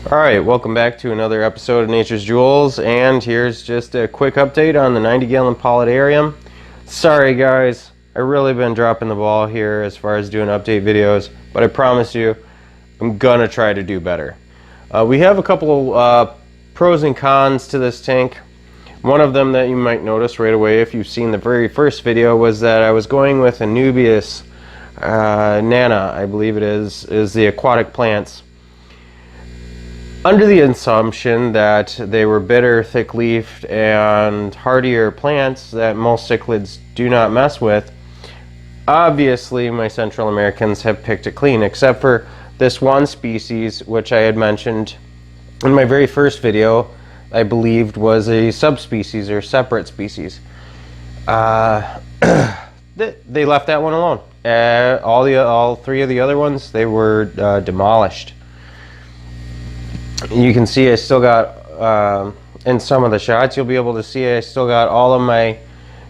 Alright, welcome back to another episode of Nature's Jewels, and here's just a quick update on the 90-gallon Paludarium. Sorry guys, I've really been dropping the ball here as far as doing update videos, but I promise you, I'm gonna try to do better. We have a couple pros and cons to this tank. One of them that you might notice right away if you've seen the very first video was that I was going with Anubius Nana, I believe it is the aquatic plants. Under the assumption that they were bitter, thick-leafed, and hardier plants that most cichlids do not mess with, obviously my Central Americans have picked it clean, except for this one species, which I had mentioned in my very first video, I believed was a subspecies or separate species. They left that one alone. All three of the other ones, they were demolished. You can see I still got, in some of the shots, you'll be able to see I still got all of my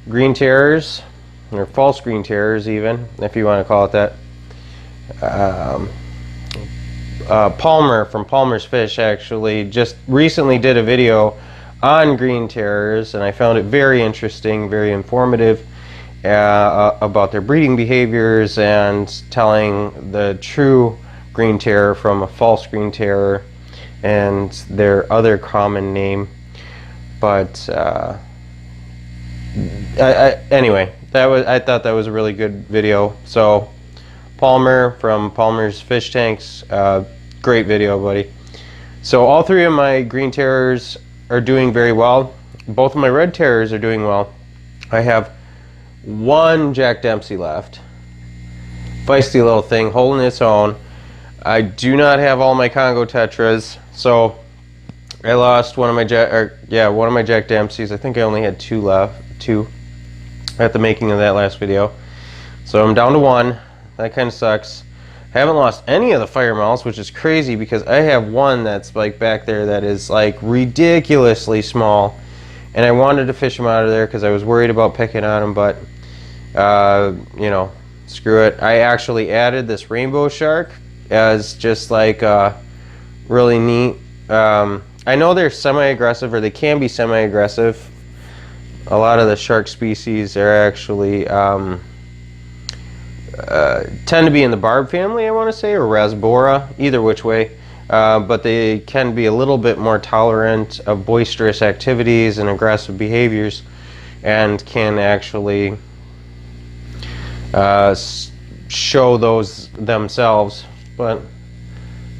green terrors, or false green terrors even, if you want to call it that. Palmer from Palmer's Fish actually just recently did a video on green terrors, and I found it very interesting, very informative about their breeding behaviors and telling the true green terror from a false green terror and their other common name. But anyway, I thought that was a really good video. So Palmer from Palmer's Fish Tanks, great video, buddy. So all three of my green terrors are doing very well. Both of my red terrors are doing well. I have one Jack Dempsey left. Feisty little thing holding its own. I do not have all my Congo tetras, so I lost one of my Jack Dempseys. I think I only had two at the making of that last video. So I'm down to one. That kind of sucks. I haven't lost any of the fire mouths, which is crazy because I have one that's like back there that is like ridiculously small, and I wanted to fish him out of there because I was worried about picking on him, but you know, screw it. I actually added this rainbow shark as just like really neat. I know they're semi-aggressive, or they can be semi-aggressive. A lot of the shark species are actually tend to be in the barb family, I want to say, or Rasbora, either which way. But they can be a little bit more tolerant of boisterous activities and aggressive behaviors, and can actually show those themselves. But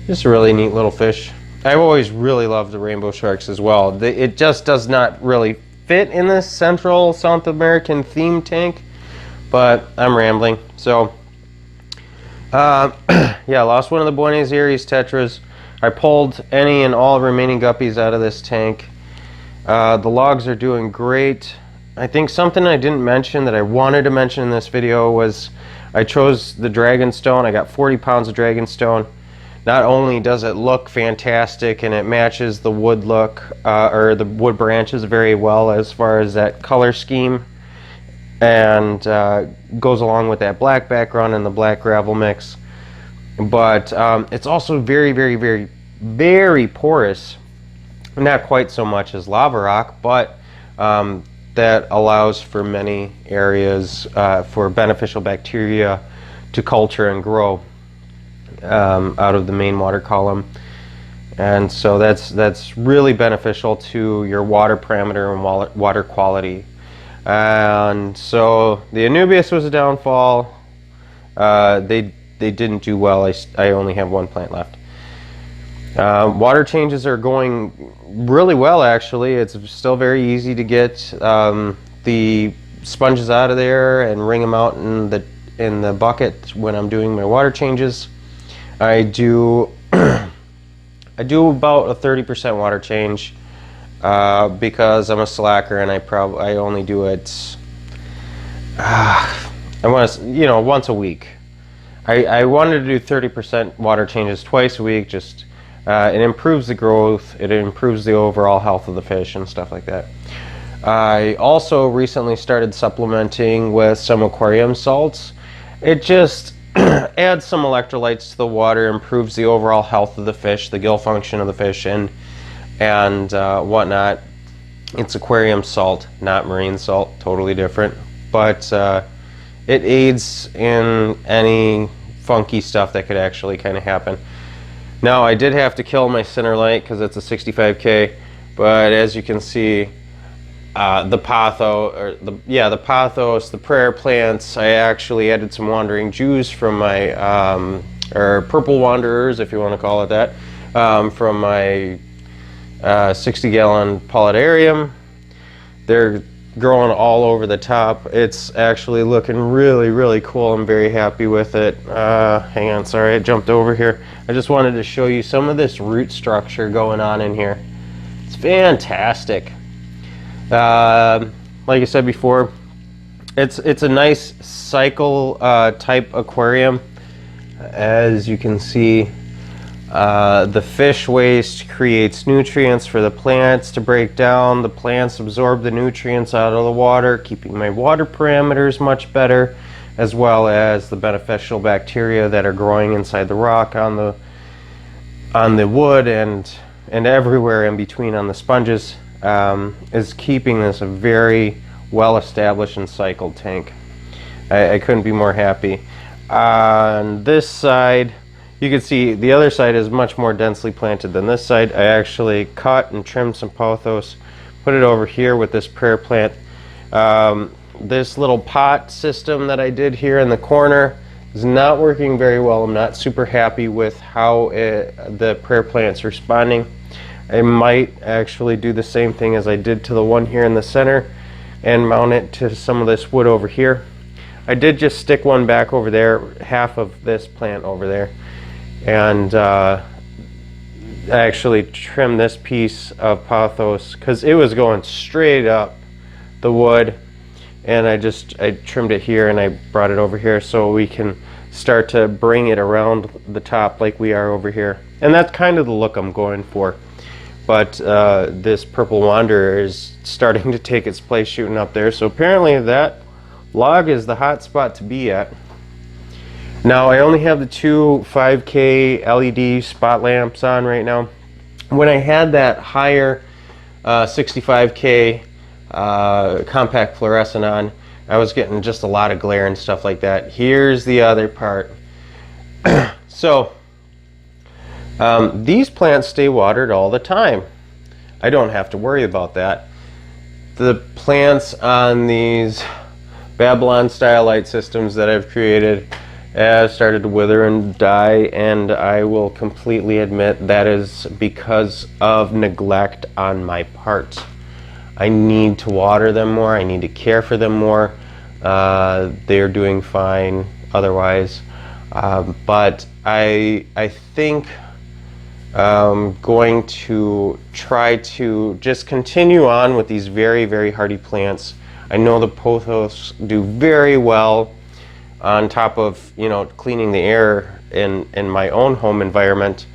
just a really neat little fish. I've always really loved the rainbow sharks as well. It just does not really fit in this Central South American theme tank, but I'm rambling. So yeah, lost one of the Buenos Aires tetras. I pulled any and all remaining guppies out of this tank. The logs are doing great. I think something I didn't mention that I wanted to mention in this video was I chose the Dragonstone. I got 40 pounds of Dragonstone. Not only does it look fantastic and it matches the wood look, or the wood branches very well as far as that color scheme, and goes along with that black background and the black gravel mix, but it's also very, very, very, very porous. Not quite so much as lava rock, but that allows for many areas for beneficial bacteria to culture and grow out of the main water column. And so that's really beneficial to your water parameter and water quality. And so the Anubius was a downfall. They didn't do well. I only have one plant left. Water changes are going really well, actually. It's still very easy to get the sponges out of there and wring them out in the bucket when I'm doing my water changes. I do about a 30% water change because I'm a slacker, and I only do it once a week. I wanted to do 30% water changes twice a week. Just it improves the growth, it improves the overall health of the fish and stuff like that. I also recently started supplementing with some aquarium salts. It just adds some electrolytes to the water, improves the overall health of the fish, the gill function of the fish, and whatnot. It's aquarium salt, not marine salt, totally different. But it aids in any funky stuff that could actually kind of happen. Now, I did have to kill my center light because it's a 65K, but as you can see, the Pothos, the prayer plants, I actually added some wandering Jews from my, or purple wanderers, if you want to call it that, from my 60-gallon Paludarium. They're growing all over the top. It's actually looking really, really cool. I'm very happy with it. Hang on, sorry, I jumped over here. I just wanted to show you some of this root structure going on in here. It's fantastic. Like I said before, it's a nice cycle type aquarium. As you can see, the fish waste creates nutrients for the plants to break down. The plants absorb the nutrients out of the water, keeping my water parameters much better, as well as the beneficial bacteria that are growing inside the rock, on the wood, and everywhere in between on the sponges, is keeping this a very well established and cycled tank. I couldn't be more happy. On this side, you can see the other side is much more densely planted than this side. I actually cut and trimmed some pothos, put it over here with this prayer plant. This little pot system that I did here in the corner is not working very well. I'm not super happy with how the prayer plant's responding. I might actually do the same thing as I did to the one here in the center and mount it to some of this wood over here. I did just stick one back over there, half of this plant over there, and I actually trimmed this piece of pothos because it was going straight up the wood, and I trimmed it here and I brought it over here so we can start to bring it around the top like we are over here. And that's kind of the look I'm going for. But this purple wanderer is starting to take its place shooting up there. So apparently that log is the hot spot to be at. Now, I only have the two 5K LED spot lamps on right now. When I had that higher 65K compact fluorescent on, I was getting just a lot of glare and stuff like that. Here's the other part. So these plants stay watered all the time. I don't have to worry about that. The plants on these Babylon style light systems that I've created have started to wither and die, and I will completely admit that is because of neglect on my part. I need to water them more. I need to care for them more. They're doing fine otherwise, but I think going to try to just continue on with these very, very hardy plants. I know the pothos do very well on top of, you know, cleaning the air in my own home environment.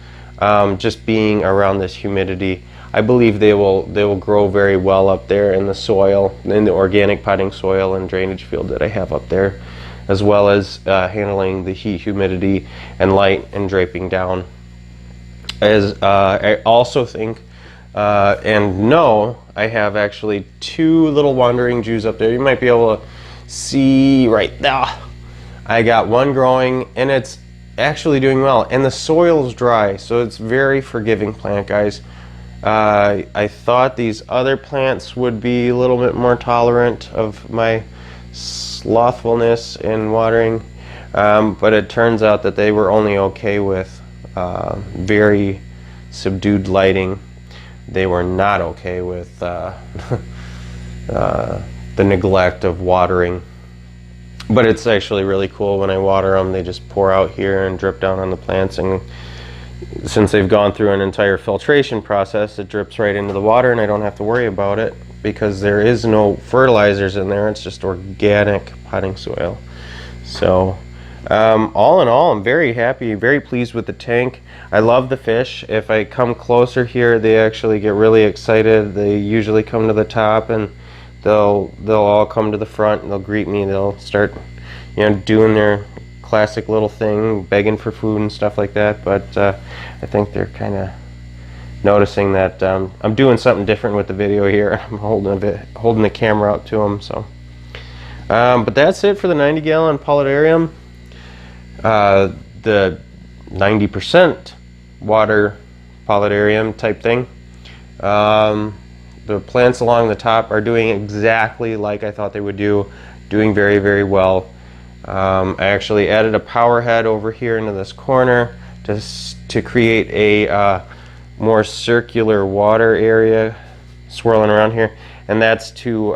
Just being around this humidity, I believe they will grow very well up there in the soil, in the organic potting soil and drainage field that I have up there, as well as handling the heat, humidity, and light and draping down. As I also think and know, I have actually two little wandering Jews up there. You might be able to see right there. I got one growing, and it's actually doing well, and the soil's dry, so it's very forgiving plant, guys. I thought these other plants would be a little bit more tolerant of my slothfulness in watering, but it turns out that they were only okay with very subdued lighting. They were not okay with the neglect of watering. But it's actually really cool when I water them. They just pour out here and drip down on the plants, and since they've gone through an entire filtration process, it drips right into the water, and I don't have to worry about it because there is no fertilizers in there. It's just organic potting soil. So all in all, I'm very happy, very pleased with the tank. I love the fish. If I come closer here, they actually get really excited. They usually come to the top, and they'll all come to the front and they'll greet me. They'll start, you know, doing their classic little thing, begging for food and stuff like that, but I think they're kind of noticing that I'm doing something different with the video here. I'm holding the camera up to them. So, but that's it for the 90-gallon Paludarium. The 90% water Paludarium type thing. The plants along the top are doing exactly like I thought they would do, doing very, very well. I actually added a power head over here into this corner to create a more circular water area swirling around here, and that's to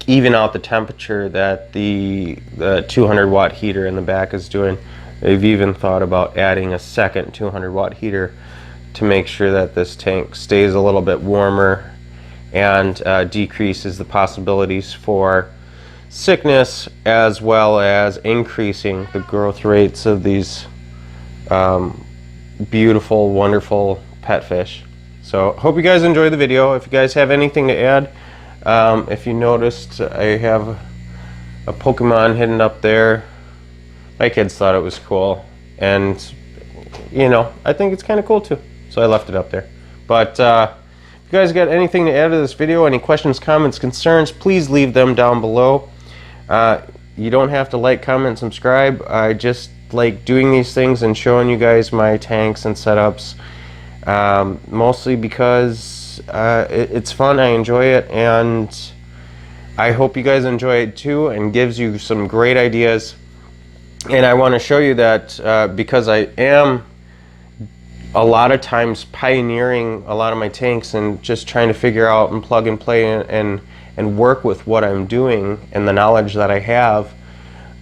even out the temperature that the 200-watt heater in the back is doing. They've even thought about adding a second 200-watt heater to make sure that this tank stays a little bit warmer and decreases the possibilities for sickness, as well as increasing the growth rates of these beautiful, wonderful pet fish. So hope you guys enjoyed the video. If you guys have anything to add, if you noticed, I have a Pokemon hidden up there. My kids thought it was cool, and you know, I think it's kind of cool too, so I left it up there. But if you guys got anything to add to this video, any questions, comments, concerns, please leave them down below. You don't have to like, comment, subscribe. I just like doing these things and showing you guys my tanks and setups, mostly because it's fun. I enjoy it, and I hope you guys enjoy it too, and gives you some great ideas. And I want to show you that because I am a lot of times pioneering a lot of my tanks and just trying to figure out and plug and play and work with what I'm doing and the knowledge that I have.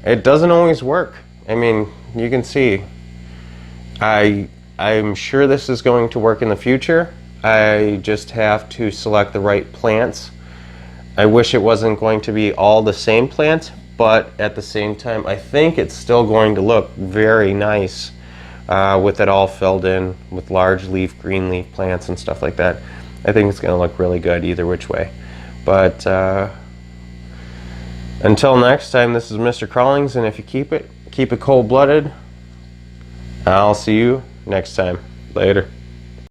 It doesn't always work. I mean, you can see I'm sure this is going to work in the future. I just have to select the right plants. I wish it wasn't going to be all the same plant, but at the same time, I think it's still going to look very nice with it all filled in with large leaf, green leaf plants and stuff like that. I think it's going to look really good either which way. But until next time, this is Mr. Crawlings, and if you keep it cold-blooded, I'll see you next time. Later.